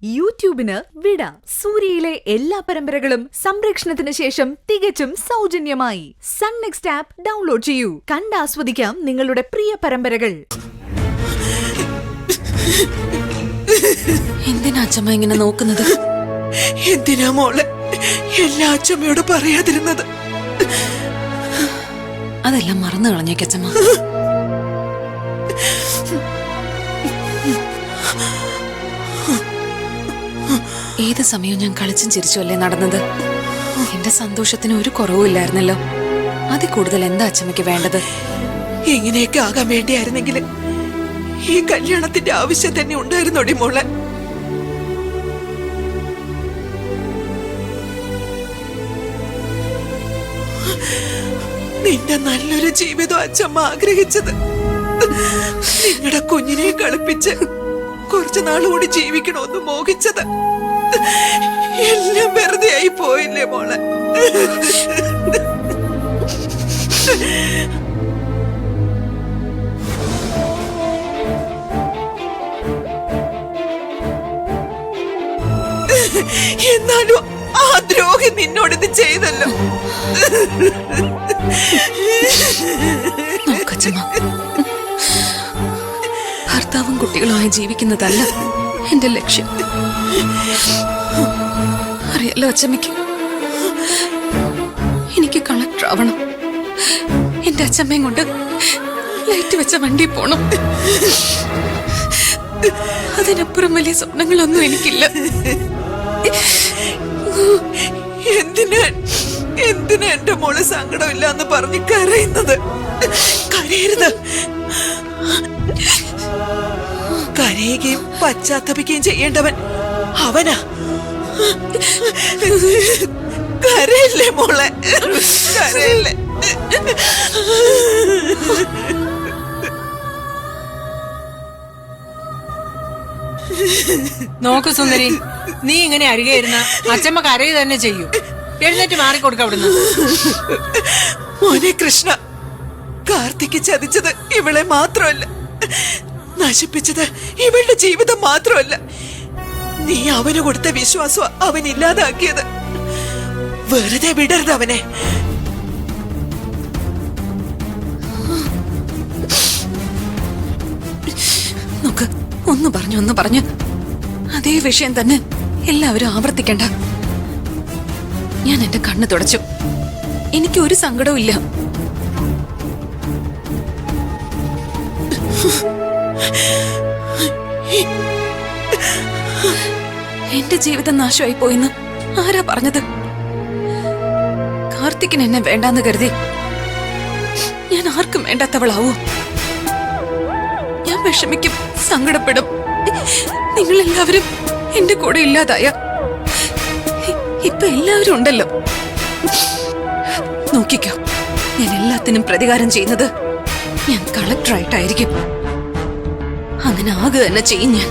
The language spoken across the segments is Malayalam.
യൂട്യൂബിന് വിട. സൂര്യയിലെ എല്ലാ പരമ്പരകളും സംരക്ഷണത്തിന് ശേഷം തികച്ചും സൗജന്യമായി സൺ നെക്സ്റ്റ് ആപ്പ് ഡൗൺലോഡ് ചെയ്യൂ. കണ്ടാസ്വദിക്കാം നിങ്ങളുടെ പ്രിയ പരമ്പരകൾ. എന്തിനാ അച്ഛമ്മ ഇങ്ങനെ നോക്കുന്നത്? എന്തിനാ മോളെ എല്ലാ അച്ഛമ്മയോട് പറയാതിരുന്നത്? അതെല്ലാം മറന്നു കളഞ്ഞേക്ക് അച്ഛമ്മ. ഏത് സമയവും ഞാൻ കളിച്ചും ചിരിച്ചുമല്ലേ നടന്നത്. എന്റെ സന്തോഷത്തിന് ഒരു കുറവുമില്ലായിരുന്നല്ലോ. അതിൽ കൂടുതൽ എന്താ അച്ഛമ്മയ്ക്ക് വേണ്ടത്? ഇങ്ങനെയൊക്കെ ആകാൻ വേണ്ടിയായിരുന്നെങ്കിൽ ഈ കല്യാണത്തിന്റെ ആവശ്യം തന്നെ ഉണ്ടായിരുന്നോടി മോളെ. നിന്റെ നല്ലൊരു ജീവിതം അച്ഛമ്മ ആഗ്രഹിച്ചത്. നിങ്ങളുടെ കുഞ്ഞിനെ കളിപ്പിച്ച് കുറച്ചു നാളുകൂടി ജീവിക്കണമെന്ന് മോഹിച്ചത് എല്ലാം വെറുതെ ആയി പോയില്ലേ മോളെ? എന്നാലും ആ ദ്രോഹി നിന്നോടിത് ചെയ്തല്ലോ. ഭർത്താവും കുട്ടികളുമായി ജീവിക്കുന്നതല്ല എന്റെ ലക്ഷ്യം. അറിയാലോ അച്ഛമ്മയ്ക്ക്, എനിക്ക് കളക്ടർ ആവണം. എന്റെ അച്ഛമ്മയും കൊണ്ട് ലൈറ്റ് വെച്ച വണ്ടി പോണം. അതിനപ്പുറം വലിയ സ്വപ്നങ്ങളൊന്നും എനിക്കില്ല. എന്തിനാ എന്റെ മോള് സങ്കടമില്ല എന്ന് പറഞ്ഞ് കരയുന്നത്? കരയരുത്. കരയുകയും പശ്ചാത്തപിക്കുകയും ചെയ്യേണ്ടവൻ അവനാ. കരയല്ലേ മോളെ, കരയല്ലേ. നോക്ക് സുന്ദരി, നീ ഇങ്ങനെ അരികെ ഇരുന്ന അച്ഛമ്മ കരയുക തന്നെ ചെയ്യൂ. എഴുന്നേറ്റ് മാറിക്കൊടുക്ക അവിടുന്ന്. മോനെ കൃഷ്ണ, കാർത്തിക്ക് ചതിച്ചത് ഇവളെ മാത്രമല്ല, നശിപ്പിച്ചത് ഇവളുടെ ജീവിതം മാത്രമല്ല. നീ അവന് കൊടുത്ത വിശ്വാസം അവൻ ഇല്ലാതാക്കിയത്. വെറുതെ വിടരുത് അവനെ. നോക്ക്, ഒന്ന് പറഞ്ഞു അതേ വിഷയം തന്നെ എല്ലാവരും ആവർത്തിക്കണ്ട. ഞാൻ എന്റെ കണ്ണ് തുടച്ചു. എനിക്ക് ഒരു സങ്കടവും ഇല്ല. എന്റെ ജീവിതം നാശമായി പോയിന്ന് ആരാ പറഞ്ഞത്? കാർത്തിക്കിന് എന്നെ വേണ്ടാന്ന് കരുതി ഞാൻ ആർക്കും വേണ്ടാത്തവളാവൂ? ഞാൻ വിഷമിക്കും, സങ്കടപ്പെടും. നിങ്ങളെല്ലാവരും എന്റെ കൂടെ ഇല്ലാതായ ഇപ്പൊ എല്ലാവരും ഉണ്ടല്ലോ. നോക്കിക്കോ, ഞാൻ എല്ലാത്തിനും പ്രതികാരം ചെയ്യുന്നത് ഞാൻ കളക്ടറായിട്ടായിരിക്കും. അങ്ങനെ ആകുക തന്നെ ചെയ്യും ഞാൻ.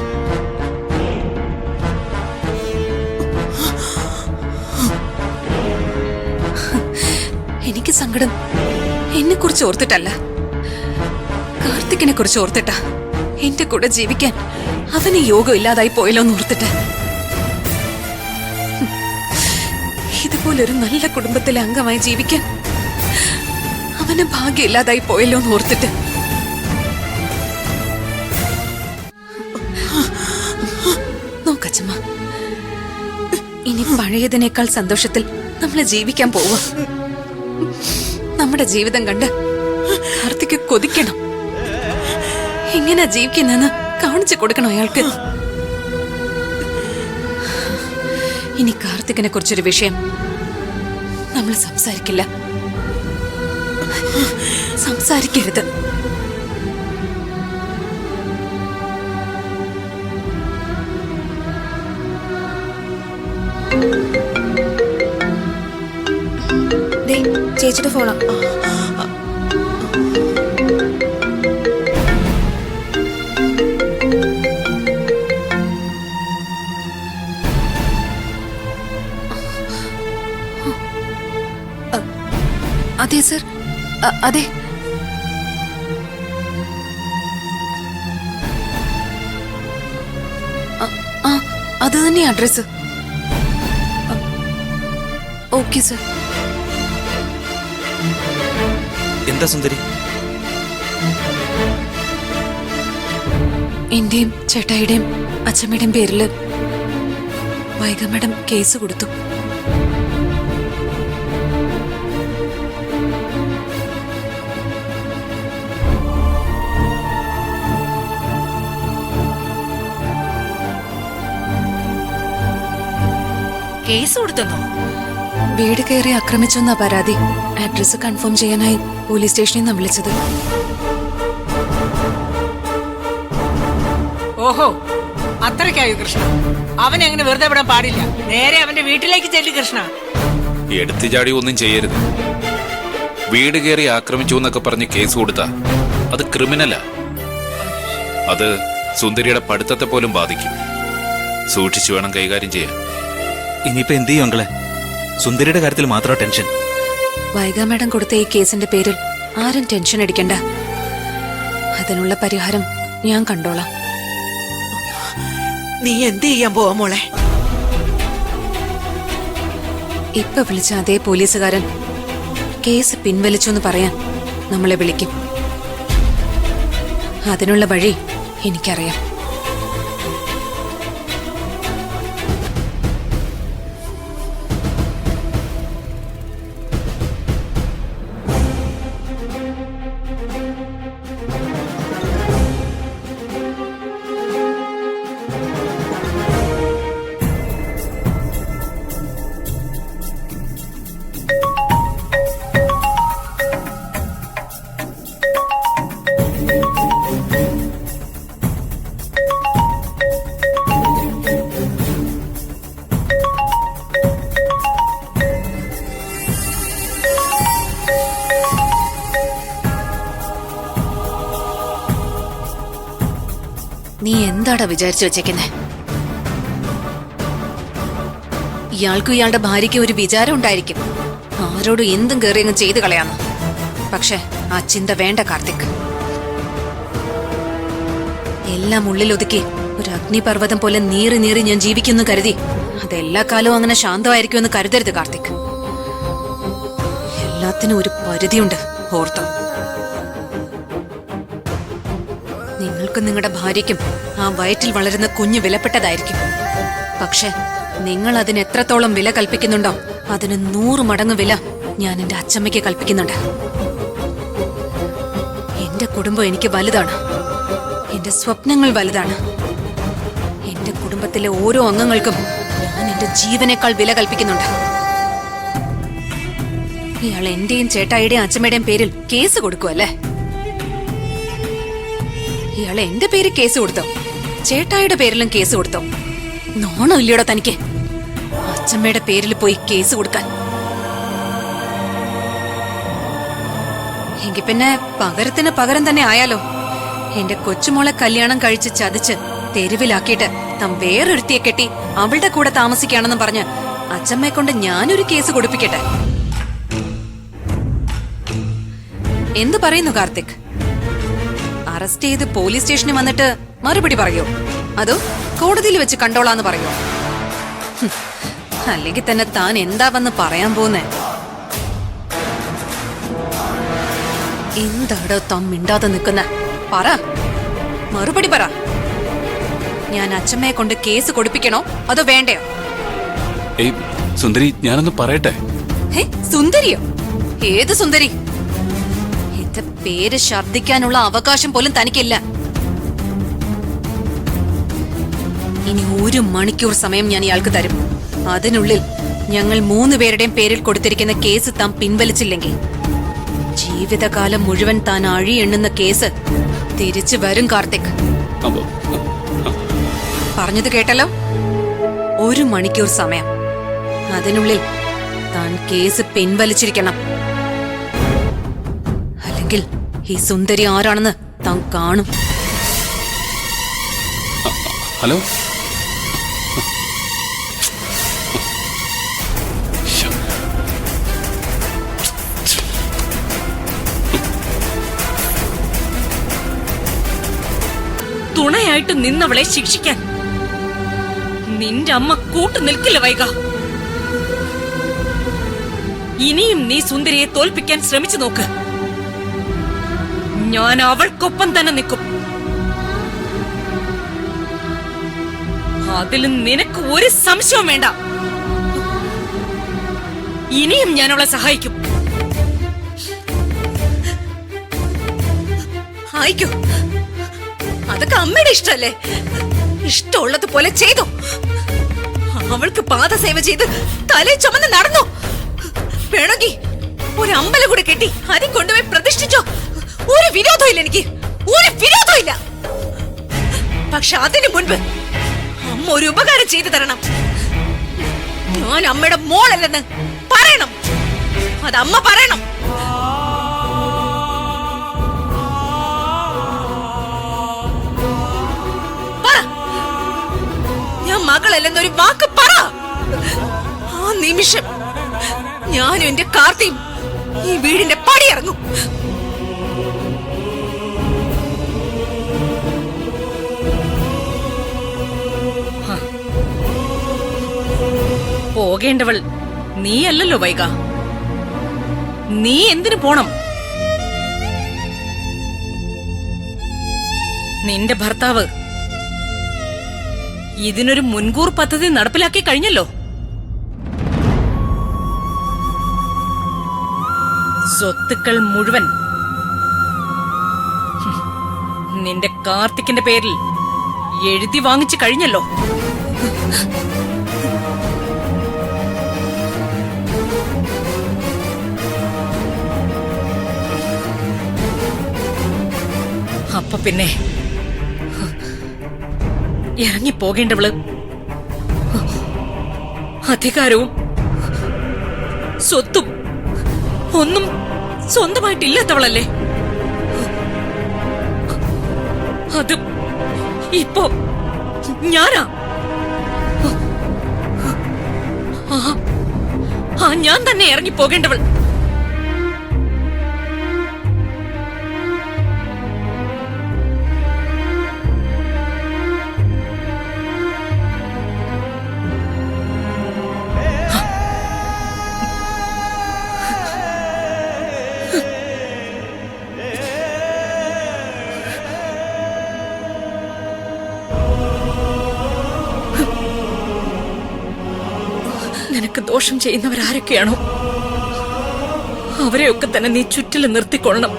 എനിക്ക് സങ്കടം എന്നെ കുറിച്ച് ഓർത്തിട്ടല്ല, കാർത്തിക്കിനെ കുറിച്ച് ഓർത്തിട്ടാ. എന്റെ കൂടെ ജീവിക്കാൻ അവന് യോഗം ഇല്ലാതായി പോയല്ലോ എന്ന് ഓർത്തിട്ട്. ഇതുപോലൊരു നല്ല കുടുംബത്തിലെ അംഗമായി ജീവിക്കാൻ അവന് ഭാഗ്യം ഇല്ലാതായി പോയല്ലോ എന്ന് ഓർത്തിട്ട്. നോക്കച്ചമ്മ, ഇനി പഴയതിനേക്കാൾ സന്തോഷത്തിൽ നമ്മൾ ജീവിക്കാൻ പോവാ. നമ്മുടെ ജീവിതം കണ്ട് കാർത്തിക്ക് കൊതിക്കണം. എങ്ങനെയാ ജീവിക്കുന്നെന്ന് കാണിച്ചു കൊടുക്കണം അയാൾക്ക്. ഇനി കാർത്തികിനെ കുറിച്ചൊരു വിഷയം നമ്മൾ സംസാരിക്കില്ല, സംസാരിക്കരുത്. ചേച്ചിയുടെ ഫോണാ. അതെ സർ, അതെ. അത് തന്നെ അഡ്രസ്. Okay sir. എന്താ സുന്ദരി? എന്റെയും ചേട്ടായിയുടെയും അച്ഛമ്മയുടെയും പേരില് വൈഗ മാഡം കേസ് കൊടുത്തു. കേസ് കൊടുത്തെന്നോ? വീട് കയറി ആക്രമിച്ചെന്നാ പരാതി. അഡ്രസ് കൺഫേം ചെയ്യാനായി പോലീസ് സ്റ്റേഷനിൽ നിന്ന് വിളിച്ചത്. ഓഹോ, അത്രയ്ക്കായോ കൃഷ്ണ? അവൻ അങ്ങനെ വെറുതെ വിടാൻ പാടില്ല. നേരെ അവന്റെ വീട്ടിലേക്ക് ചെല്ലു കൃഷ്ണ. എടുത്തു ചാടി ഒന്നും ചെയ്യരുത്. വീട് കയറി ആക്രമിച്ചു എന്നൊക്കെ പറഞ്ഞ് കേസ് കൊടുത്താ അത് ക്രിമിനലാ. അത് സുന്ദരിയുടെ പഠിത്തത്തെ പോലും ബാധിക്കും. സൂക്ഷിച്ചു വേണം കൈകാര്യം ചെയ്യാൻ. ഇനിയിപ്പോ എന്ത് ചെയ്യും അങ്കളെ? സുന്ദരിയുടെ കാര്യത്തിൽ മാത്രം ടെൻഷൻ. വൈഗ മാഡം കൊടുത്ത ഈ കേസിന്റെ പേരിൽ ആരും ടെൻഷൻ അടിക്കണ്ട. അതിനുള്ള പരിഹാരം ഞാൻ കണ്ടോളാം. നീ എന്ത് ചെയ്യാൻ പോവാ മോളെ? ഇപ്പൊ വിളിച്ച അതേ പോലീസുകാരൻ കേസ് പിൻവലിച്ചു എന്ന് പറയാൻ നമ്മളെ വിളിക്കും. അതിനുള്ള വഴി എനിക്കറിയാം. നീ എന്താടാ വിചാരിച്ചു വെച്ചേക്കുന്നേ? ഇയാൾക്കും ഇയാളുടെ ഭാര്യയ്ക്ക് ഒരു വിചാരം ഉണ്ടായിരിക്കും, ആരോടും എന്തും കയറി അങ്ങ് ചെയ്തു കളയാന്ന്. പക്ഷെ ആ ചിന്ത വേണ്ട കാർത്തിക്. എല്ലാം ഉള്ളിലൊതുക്കി ഒരു അഗ്നിപർവ്വതം പോലെ നീറി നീറി ഞാൻ ജീവിക്കുന്നു കരുതി അതെല്ലാ കാലവും അങ്ങനെ ശാന്തമായിരിക്കുമെന്ന് കരുതരുത് കാർത്തിക്. എല്ലാത്തിനും ഒരു പരിധിയുണ്ട്, ഓർത്തോ. നിങ്ങൾക്കും നിങ്ങളുടെ ഭാര്യയ്ക്കും ആ വയറ്റിൽ വളരുന്ന കുഞ്ഞ് വിലപ്പെട്ടതായിരിക്കും. പക്ഷെ നിങ്ങൾ അതിന് എത്രത്തോളം വില കൽപ്പിക്കുന്നുണ്ടോ അതിന് 100 മടങ്ങ് വില ഞാൻ എന്റെ അച്ചമ്മയ്ക്ക് കൽപ്പിക്കുന്നുണ്ട്. എന്റെ കുടുംബം എനിക്ക് വലുതാണ്, എന്റെ സ്വപ്നങ്ങൾ വലുതാണ്. എന്റെ കുടുംബത്തിലെ ഓരോ അംഗങ്ങൾക്കും ഞാൻ എന്റെ ജീവനേക്കാൾ വില കൽപ്പിക്കുന്നുണ്ട്. ഇയാൾ എന്റെയും ചേട്ടായിയുടെയും അച്ചമ്മയുടെയും പേരിൽ കേസ് കൊടുക്കുമല്ലേ? ഇയാൾ എന്റെ പേര് കേസ് കൊടുത്തോ, ചേട്ടായിയുടെ പേരിലും കേസ് കൊടുത്തോ? നോണോ ഇല്ലയോടോ തനിക്ക് അച്ചമ്മയുടെ പേരിൽ പോയി കേസ് കൊടുക്കാൻ? എങ്കിൽ പിന്നെ പകരത്തിന് പകരം തന്നെ ആയാലോ. എന്റെ കൊച്ചുമോളെ കല്യാണം കഴിച്ച് ചതിച്ച് തെരുവിലാക്കിയിട്ട് താൻ വേറൊരുത്തിയെ കെട്ടി അവളുടെ കൂടെ താമസിക്കുകയാണെന്ന് പറഞ്ഞ് അച്ചമ്മയെ കൊണ്ട് ഞാനൊരു കേസ് കൊടുപ്പിക്കട്ടെ. എന്തു പറയുന്നു കാർത്തിക്? അറസ്റ്റ് ചെയ്ത് പോലീസ് സ്റ്റേഷനിൽ വന്നിട്ട് മറുപടി പറയോ, അതോ കോടതിയിൽ വെച്ച് കണ്ടോളാന്ന് പറയോ? അല്ലെങ്കിൽ തന്നെ താൻ എന്താ വന്ന് പറയാൻ പോന്നേ? എന്താടോ താൻ മിണ്ടാതെ നിൽക്കുന്ന? പറ, മറുപടി പറ. ഞാൻ അച്ചമ്മയെ കൊണ്ട് കേസ് കൊടുപ്പിക്കണോ അതോ വേണ്ടയോ? ഏയ് സുന്ദരി, ഞാനൊന്ന് പറയട്ടെ. സുന്ദരിയോ? ഏത് സുന്ദരി? എന്റെ പേര് ശബ്ദിക്കാനുള്ള അവകാശം പോലും തനിക്കില്ല. ഇനി 1 മണിക്കൂർ സമയം ഞാൻ ഇയാൾക്ക് തരും. അതിനുള്ളിൽ ഞങ്ങൾ 3 പേരുടെയും പേരിൽ കൊടുത്തിരിക്കുന്ന കേസ് താൻ പിൻവലിച്ചില്ലെങ്കിൽ ജീവിതകാലം മുഴുവൻ താൻ അഴി എണ്ണുന്ന കേസ് തിരിച്ചു വരും കാർത്തിക്. പറഞ്ഞത് കേട്ടല്ലോ? 1 മണിക്കൂർ സമയം. അതിനുള്ളിൽ താൻ കേസ് പിൻവലിച്ചിരിക്കണം. അല്ലെങ്കിൽ ഈ സുന്ദരി ആരാണെന്ന് താൻ കാണും. ഹലോ, തുണയായിട്ട് നിന്നവളെ ശിക്ഷിക്കാൻ നിന്റെ അമ്മ കൂട്ടു നിൽക്കില്ല വൈക. ഇനിയും നീ സുന്ദരിയെ തോൽപ്പിക്കാൻ ശ്രമിച്ചു നോക്ക്. ഞാൻ അവൾക്കൊപ്പം തന്നെ നിൽക്കും. അതിലും നിനക്ക് ഒരു സംശയവും വേണ്ട. ഇനിയും ഞാൻ അവളെ സഹായിക്കും. ആയിക്കോ, അതൊക്കെ അമ്മയുടെ ഇഷ്ടല്ലേ. ഇഷ്ടമുള്ളത് പോലെ ചെയ്തു. അവൾക്ക് പാദസേവ ചെയ്ത് തലേ ചുമന്ന് നടന്നു. വേണമെങ്കിൽ ഒരു അമ്പലം കൂടെ കെട്ടി അതിൽ കൊണ്ടുപോയി പ്രതിഷ്ഠിച്ചോ. ഒരു വിരോധവും ഇല്ല എനിക്ക്, ഒരു വിരോധവും ഇല്ല. പക്ഷെ അതിനു മുൻപ് അമ്മ ഒരു ഉപകാരം ചെയ്തു തരണം. ഞാൻ അമ്മയുടെ മോളല്ലെന്ന് പറയണം. അത് അമ്മ പറയണം. പറ, ഞാൻ മകളല്ലെന്നൊരു വാക്ക് പറ. ആ നിമിഷം ഞാനും എന്റെ കാർത്തിയും ഈ വീടിന്റെ പടിയിറങ്ങും. പോകേണ്ടവൾ നീയല്ലല്ലോ വൈക. നീ എന്തിനു പോണം? നിന്റെ ഭർത്താവ് ഇതിനൊരു മുൻകൂർ പദ്ധതി നടപ്പിലാക്കി കഴിഞ്ഞല്ലോ. സ്വത്തുക്കൾ മുഴുവൻ നിന്റെ കാർത്തിക്കിന്റെ പേരിൽ എഴുതി വാങ്ങിച്ചു കഴിഞ്ഞല്ലോ. അപ്പൊ പിന്നെ ഇറങ്ങിപ്പോകേണ്ടവള് അധികാരവും സ്വത്തും ഒന്നും സ്വന്തമായിട്ടില്ലാത്തവളല്ലേ. അത് ഇപ്പോ ഞാനാ. ഞാൻ തന്നെ ഇറങ്ങിപ്പോകേണ്ടവൾ. നിനക്ക് ദോഷം ചെയ്യുന്നവരാരൊക്കെയാണോ അവരെയൊക്കെ തന്നെ നീ ചുറ്റിലും നിർത്തിക്കൊള്ളണം.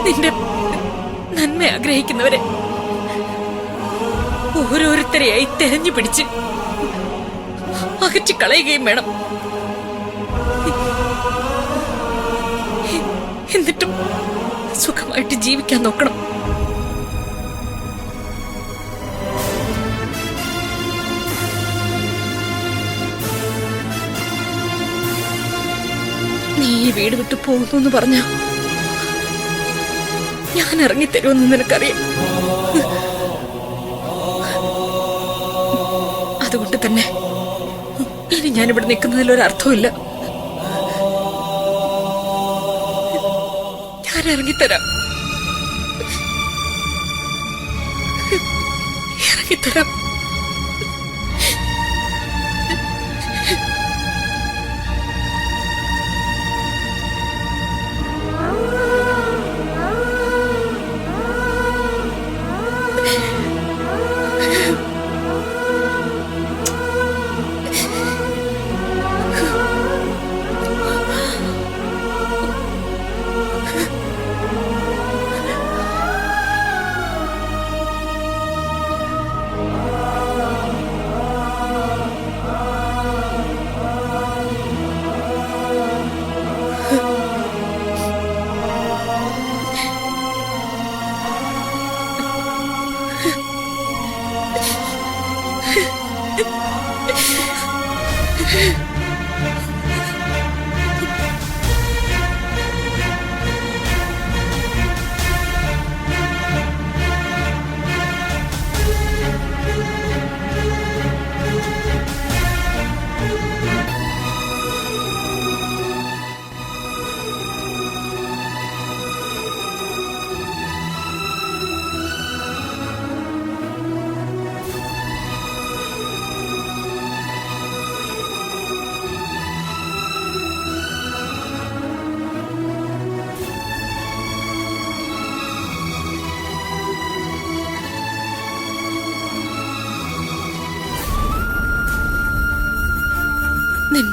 നിന്റെ നന്മ ആഗ്രഹിക്കുന്നവരെ ഓരോരുത്തരെയായി തെരഞ്ഞു പിടിച്ച് അകറ്റിക്കളയുകയും വേണം. എന്നിട്ടും സുഖമായിട്ട് ജീവിക്കാൻ നോക്കണം. നീ ഈ വീട് വിട്ടു പോകുന്നു എന്ന് പറഞ്ഞ ഞാൻ ഇറങ്ങിത്തരുമെന്ന് നിനക്കറിയാം. അതുകൊണ്ട് തന്നെ ഇനി ഞാനിവിടെ നിൽക്കുന്നതിലൊരർത്ഥമില്ല. ഞാൻ ഇറങ്ങിത്തരാം, ഇറങ്ങിത്തരാം.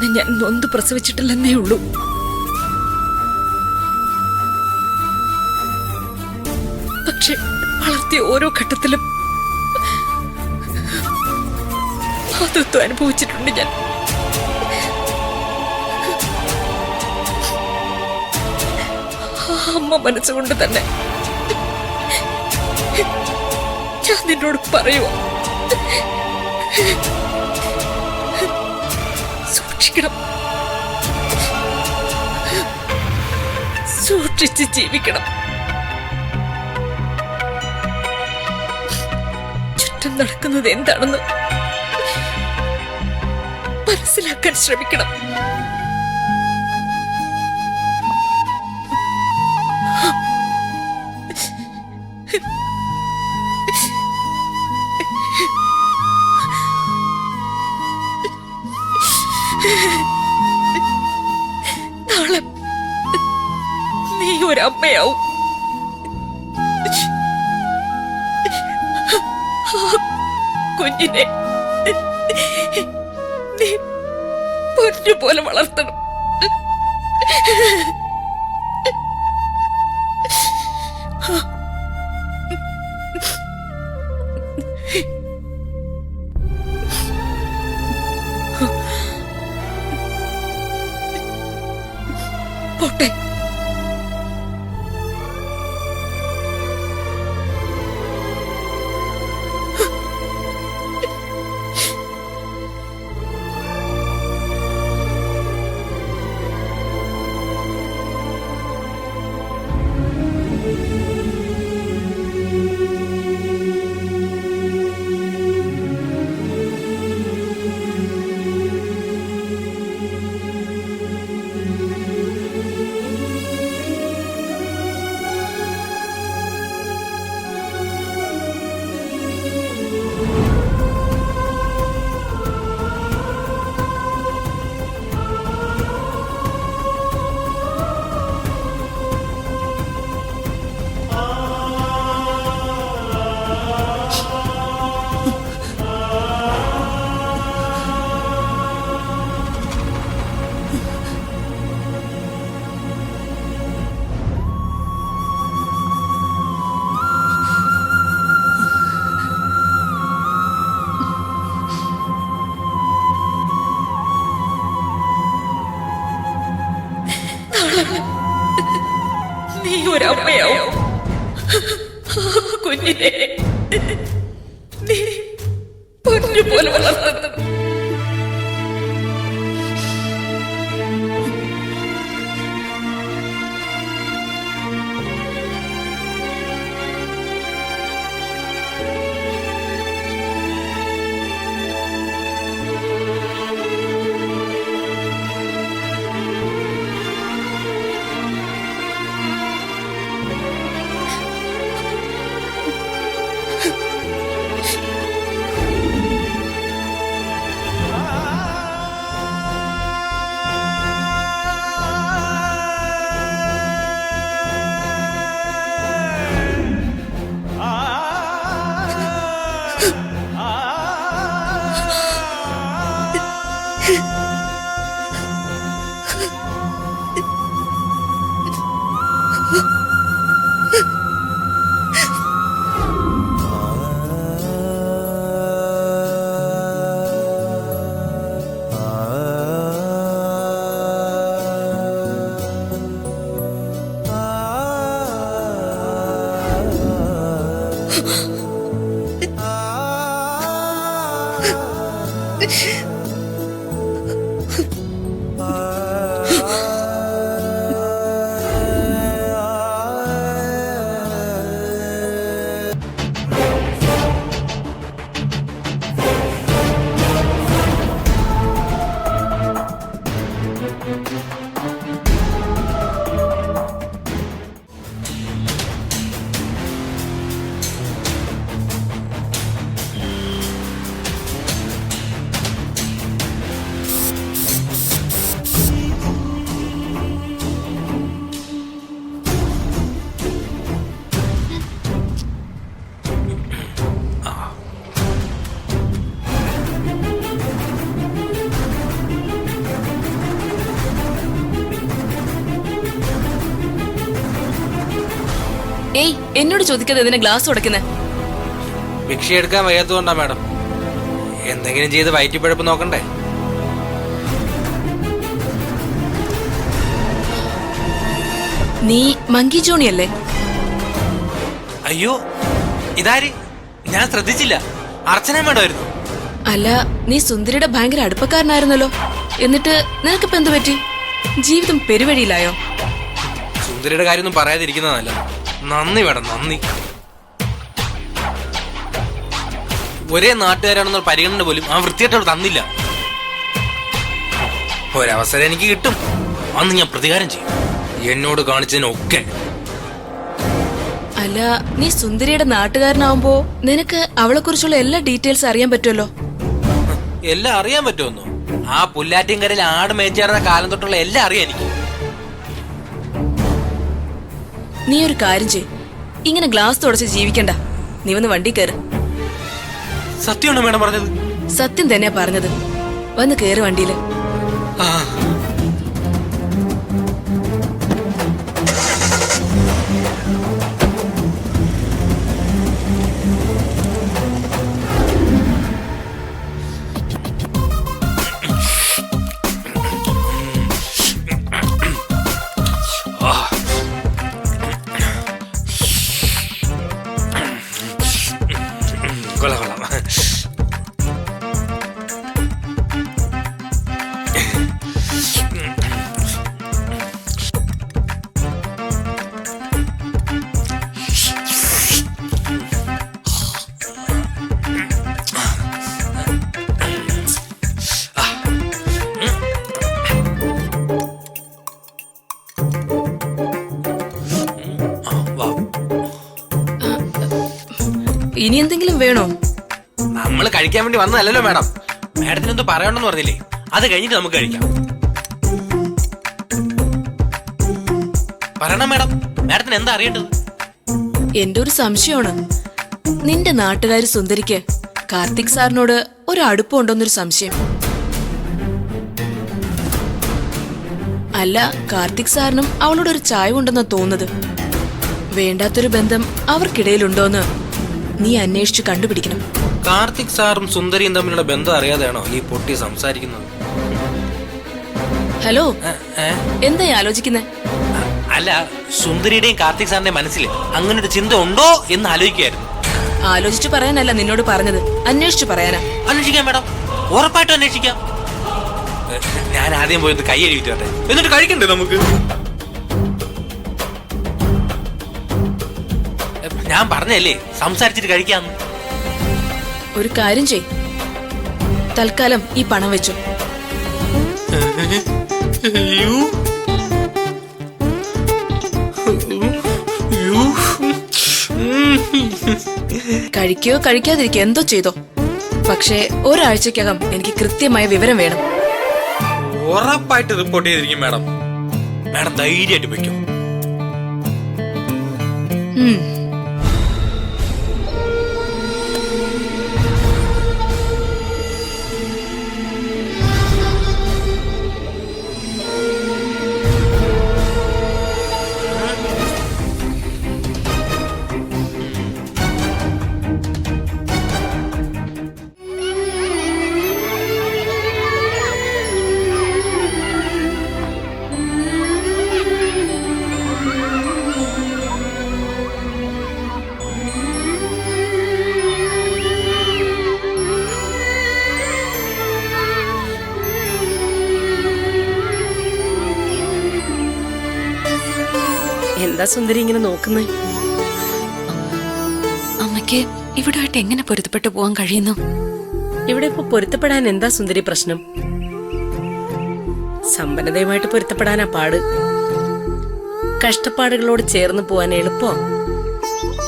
നിന്നെ ഞാൻ നൊന്ത് പ്രസവിച്ചിട്ടില്ലെന്നേ ഉള്ളൂ. പക്ഷെ വളർത്തിയ ഓരോ ഘട്ടത്തിലും അതൊത്തും അനുഭവിച്ചിട്ടുണ്ട് ഞാൻ. അമ്മ മനസ്സുകൊണ്ട് തന്നെ ഞാൻ നിന്നോട് പറയുവാ, സൂക്ഷിക്കണം, സൂക്ഷിച്ച് ജീവിക്കണം. ചുറ്റും നടക്കുന്നത് എന്താണെന്ന് മനസ്സിലാക്കാൻ ശ്രമിക്കണം. നാളെ നീ ഒരമ്മയാവും. കുഞ്ഞിനെ നീ പൊന്നുപോലെ വളർത്തണം. പോട്ടെ. നീ ഒരമ്മയാവും. കുഞ്ഞിനെ നീ പൊന്നുപോലെ വളർത്തണം. ഏയ് എന്നോട് ചോദിക്കാതെ ഇതിനെ ഗ്ലാസ് ഉടക്കുന്നേ. ഭിക്ഷ എടുക്കാൻ വയ്യാത്തതുകൊണ്ടാ മാഡം. എന്തെങ്കിലും ചെയ്ത് വയറ്റിപ്പഴപ്പ് നോക്കണ്ടേ? നീ മങ്കി ജോണിയല്ലേ? അയ്യോ, ഇതാര്? ഞാൻ ശ്രദ്ധിച്ചില്ല. അർച്ചന മാഡമായിരുന്നു. അല്ല, നീ സുന്ദരിയുടെ ഭയങ്കര അടുപ്പക്കാരനായിരുന്നല്ലോ. എന്നിട്ട് നിനക്കിപ്പോ എന്തു പറ്റി? ജീവിതം പെരുവഴിയിലായോ? സുന്ദരിയുടെ കാര്യമൊന്നും പറയാതിരിക്കുന്നത് നല്ലത്. നന്ദി മാഡം, നന്ദി. ഒരേ നാട്ടുകാരാണെന്ന പരിഗണന പോലും ആ വൃത്തിയായിട്ട് തന്നില്ല. ഒരവസരം എനിക്ക് കിട്ടും, അന്ന് ഞാൻ പ്രതികാരം ചെയ്യും, എന്നോട് കാണിച്ചതിനൊക്കെ. അല്ല, നീ സുന്ദരിയുടെ നാട്ടുകാരനാവുമ്പോ നിനക്ക് അവളെ കുറിച്ചുള്ള എല്ലാ ഡീറ്റെയിൽസ് അറിയാൻ പറ്റുമല്ലോ. എല്ലാം അറിയാൻ പറ്റുമെന്നോ? ആ പുല്ലാറ്റിൻകരയിൽ ആട് മേച്ചായിരുന്ന കാലം തൊട്ടുള്ള എല്ലാം അറിയാം എനിക്ക്. നീ ഒരു കാര്യം ചെയ്, ഇങ്ങനെ ഗ്ലാസ് തുടച്ച് ജീവിക്കണ്ട. നീ വന്ന് വണ്ടി കയറ്. സത്യമാണോ മേഡം പറഞ്ഞത്? സത്യം തന്നെയാ പറഞ്ഞത്. വന്ന് കയറ് വണ്ടിയില്. ആ. കൊള്ളാം കൊള്ളാം. ഇനി എന്തെങ്കിലും വേണോ? നമ്മൾ കഴിക്കാൻ വേണ്ടി വന്നതല്ലല്ലോ മാഡം. മാഡത്തിന് എന്തോ പറയണമെന്ന് പറഞ്ഞില്ലേ? അത് കഴിഞ്ഞിട്ട് നമുക്ക് കഴിക്കാം. പറയണം മാഡം, മാഡത്തിന് എന്താ അറിയേണ്ടത്? എന്റെ ഒരു സംശയമാണ്. നിന്റെ നാട്ടുകാരി സുന്ദരിക്ക് കാർത്തിക് സാറിനോട് ഒരു അടുപ്പമുണ്ടോന്നൊരു സംശയം. അല്ല, കാർത്തിക് സാറിനും അവളോട് ഒരു ചായവുണ്ടെന്നാ തോന്നുന്നത്. വേണ്ടാത്തൊരു ബന്ധം അവർക്കിടയിലുണ്ടോന്ന് നീ അന്വേഷിച്ചു കണ്ടുപിടിക്കണം. കാർത്തിക് സാറും സുന്ദരിയും തമ്മിലുള്ള ബന്ധം അറിയാതെയാണോ ഈ പൊട്ടി സംസാരിക്കുന്നത്? ഹലോ, ഏ? എന്തായി ആലോചിക്കുന്നേ? അല്ല, സുന്ദരിയുടെയും കാർത്തിക് സാറിന്റെ മനസ്സിൽ അങ്ങനെ ഒരു ചിന്ത ഉണ്ടോ എന്ന് ആലോചിക്കുകയായിരുന്നു. ആലോചിച്ചു പറയാനല്ല നിന്നോട് പറഞ്ഞത്, അന്വേഷിച്ചു പറയാനാ. അന്വേഷിക്കാം മാഡം, ഉറപ്പായിട്ടും അന്വേഷിക്കാം. ഞാൻ ആദ്യം പോയി കൈ എഴുതിട്ട് വരട്ടെ, എന്നിട്ട് കഴിക്കണ്ടേ നമുക്ക്? ഞാൻ പറഞ്ഞല്ലേ സംസാരിച്ചിട്ട് കഴിക്കാന്ന്. ഒരു കാര്യം ചെയ്, തൽക്കാലം ഈ പണം വെച്ചു. കഴിക്കോ കഴിക്കാതിരിക്കോ എന്തോ ചെയ്തോ, പക്ഷേ ഒരാഴ്ചക്കകം എനിക്ക് കൃത്യമായ വിവരം വേണം. ഉറപ്പായിട്ട് റിപ്പോർട്ട് ചെയ്തിരിക്കും മാഡം. മാഡം ധൈര്യമായിട്ട് വയ്ക്കും. എന്താ സുന്ദരി ഇങ്ങനെ നോക്കുന്നേ? അമ്മയ്ക്ക് ഇവിടെയായിട്ട് എങ്ങനെ പൊരുത്തപ്പെട്ടു പോകാൻ കഴിയുന്നു? ഇവിടെ ഇപ്പൊ പൊരുത്തപ്പെടാൻ എന്താ സുന്ദരി പ്രശ്നം? സമ്പന്നതയുമായിട്ട് പൊരുത്തപ്പെടാനാ പാട്. കഷ്ടപ്പാടുകളോട് ചേർന്ന് പോവാൻ എളുപ്പോ.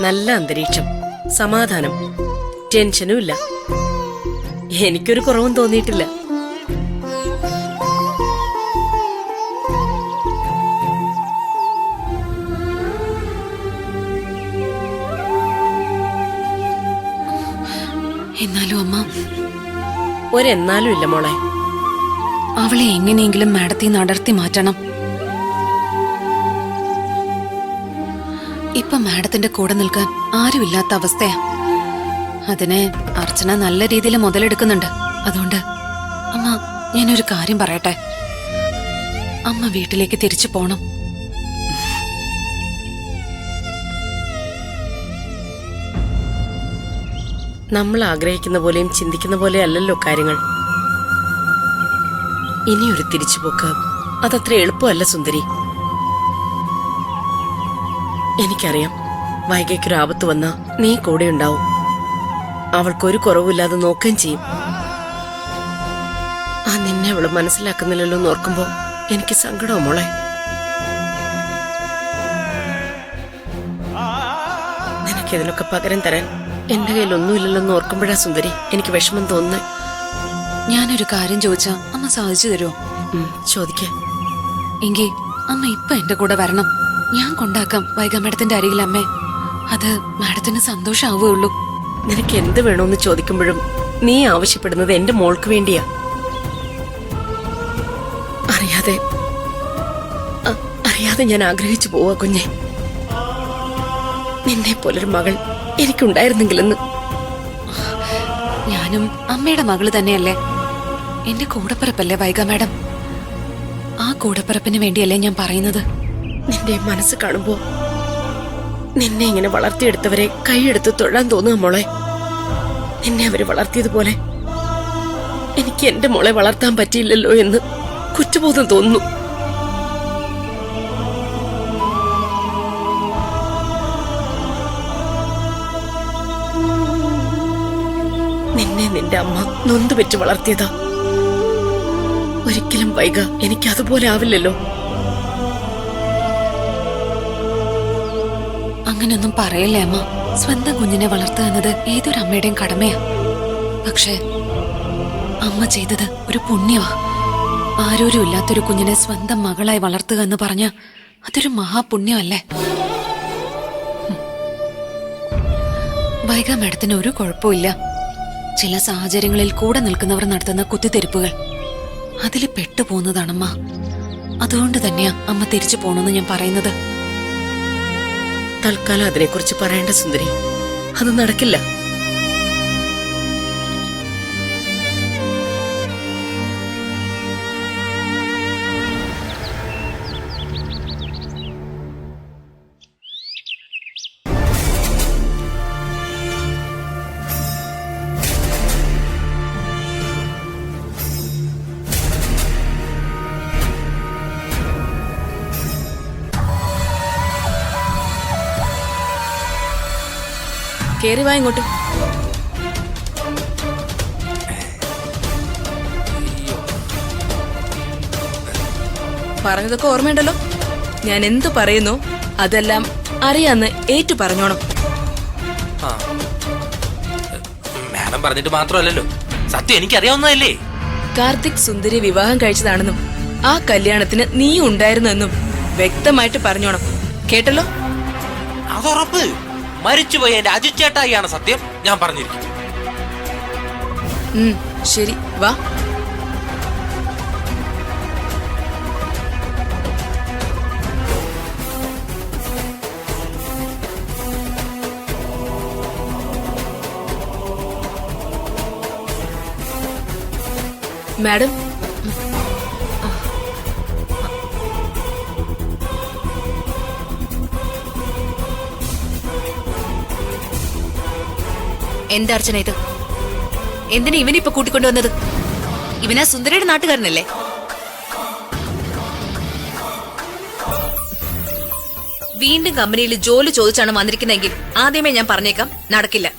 നല്ല അന്തരീക്ഷം, സമാധാനം, ടെൻഷനും ഇല്ല. എനിക്കൊരു കുറവും തോന്നിയിട്ടില്ല. എന്നാലും അമ്മ, ഒരെന്നാലും ഇല്ല മോളെ. അവളെ എങ്ങനെയെങ്കിലും മാഡത്തിൽ നിന്ന് അടർത്തി മാറ്റണം. ഇപ്പൊ മാഡത്തിന്റെ കൂടെ നിൽക്കാൻ ആരുമില്ലാത്ത അവസ്ഥയാ. അതിനെ അർച്ചന നല്ല രീതിയിൽ മുതലെടുക്കുന്നുണ്ട്. അതുകൊണ്ട് അമ്മ, ഞാനൊരു കാര്യം പറയട്ടെ. അമ്മ വീട്ടിലേക്ക് തിരിച്ചു പോണം. നമ്മൾ ആഗ്രഹിക്കുന്ന പോലെയും ചിന്തിക്കുന്ന പോലെയും അല്ലല്ലോ കാര്യങ്ങൾ. ഇനിയൊരു തിരിച്ചുപോക്ക് അതത്ര എളുപ്പമല്ല സുന്ദരി. എനിക്കറിയാം, വൈകയ്ക്കൊരു ആപത്ത് വന്നാ നീ കൂടെ ഉണ്ടാവും. അവൾക്കൊരു കുറവില്ലാതെ നോക്കുകയും ചെയ്യും. ആ നിന്നെ അവള് മനസ്സിലാക്കുന്നില്ലല്ലോ എന്ന് ഓർക്കുമ്പോ എനിക്ക് സങ്കടവും മോളെ. നിനക്കിതിനൊക്കെ പകരം തരാൻ എന്റെ കയ്യിൽ ഒന്നുമില്ലല്ലോ എന്ന് ഓർക്കുമ്പോഴാ സുന്ദരി എനിക്ക് വിഷമം തോന്നുന്നത്. ഞാനൊരു കാര്യം ചോദിച്ചാ അമ്മ സാധിച്ചു തരുമോ? ചോദിക്ക. എങ്കിൽ അമ്മ ഇപ്പൊ എന്റെ കൂടെ വരണം. ഞാൻ കൊണ്ടാക്കാം വൈഗ മാഡത്തിന്റെ അരികിൽ അമ്മേ. അത് മാഡത്തിന് സന്തോഷാവുകയുള്ളൂ. നിനക്ക് എന്ത് വേണമെന്ന് ചോദിക്കുമ്പോഴും നീ ആവശ്യപ്പെടുന്നത് എന്റെ മോൾക്ക് വേണ്ടിയാ. അറിയാതെ ഞാൻ ആഗ്രഹിച്ചു പോവാ കുഞ്ഞെ. നിന്നെ പോലൊരു മകൾ എനിക്കുണ്ടായിരുന്നെങ്കിലെന്ന്. ഞാനും അമ്മയുടെ മകള് തന്നെയല്ലേ. എന്റെ കൂടപ്പിറപ്പല്ലേ വൈഗ മാഡം. ആ കൂടപ്പിറപ്പിന് വേണ്ടിയല്ലേ ഞാൻ പറയുന്നത്. നിന്റെ മനസ്സ് കാണുമ്പോ നിന്നെ ഇങ്ങനെ വളർത്തിയെടുത്തവരെ കൈയെടുത്ത് തൊഴാൻ തോന്നുക മോളെ. നിന്നെ അവര് വളർത്തിയതുപോലെ എനിക്ക് എന്റെ മോളെ വളർത്താൻ പറ്റിയില്ലല്ലോ എന്ന് കുറ്റബോധം തോന്നുന്നു. നിന്നെ നിന്റെ അമ്മ നൊന്തു വെച്ച് വളർത്തിയതാ. ഒരിക്കലും വൈക എനിക്ക് അതുപോലെ ആവില്ലല്ലോ. അങ്ങനൊന്നും പറയല്ലേ അമ്മ. സ്വന്തം കുഞ്ഞിനെ വളർത്തുക എന്നത് ഏതൊരു അമ്മയുടെയും കടമയാ. പക്ഷെ അമ്മ ചെയ്തത് ഒരു പുണ്യമാ. ആരോരും ഇല്ലാത്തൊരു കുഞ്ഞിനെ സ്വന്തം മകളായി വളർത്തുക എന്ന് പറഞ്ഞ അതൊരു മഹാപുണ്യമല്ലേ. വൈഗ മാഡത്തിന് ഒരു കുഴപ്പമില്ല. ചില സാഹചര്യങ്ങളിൽ കൂടെ നിൽക്കുന്നവർ നടത്തുന്ന കുത്തിത്തിരിപ്പുകൾ അതിൽ പെട്ടുപോകുന്നതാണമ്മ. അതുകൊണ്ട് തന്നെയാ അമ്മ തിരിച്ചു പോണെന്ന് ഞാൻ പറയുന്നത്. തൽക്കാലം അതിനെക്കുറിച്ച് പറയേണ്ട സുന്ദരി. അത് നടക്കില്ല. കേറി വാ ഇങ്ങോട്ട്. പറഞ്ഞതൊക്കെ ഓർമ്മയുണ്ടല്ലോ. ഞാൻ എന്തു പറയുന്നു അതെല്ലാം അറിയാന്ന് ഏറ്റു പറഞ്ഞോണം. മാഡം പറഞ്ഞിട്ട് മാത്രമല്ലല്ലോ, സത്യം എനിക്കറിയാവുന്നതല്ലേ. കാർത്തിക് സുന്ദരി വിവാഹം കഴിച്ചതാണെന്നും ആ കല്യാണത്തിന് നീ ഉണ്ടായിരുന്നു എന്നും വ്യക്തമായിട്ട് പറഞ്ഞോണം. കേട്ടല്ലോ? അതുറപ്പ്. മരിച്ചുപോയ എന്റെ അജിച്ചേട്ടായിയാണ് സത്യം. ഞാൻ പറഞ്ഞിരിക്കും. ശരി, വാ. മാഡം, എന്താ അർച്ചന ഇത്? എന്തിനാ ഇവനിപ്പൊ കൂട്ടിക്കൊണ്ടുവന്നത്? ഇവനാ സുന്ദരിയുടെ നാട്ടുകാരനല്ലേ? വീണ്ടും കമ്പനിയിൽ ജോലി ചോദിച്ചാണ് വന്നിരിക്കുന്നതെങ്കിൽ ആദ്യമേ ഞാൻ പറഞ്ഞേക്കാം, നടക്കില്ല.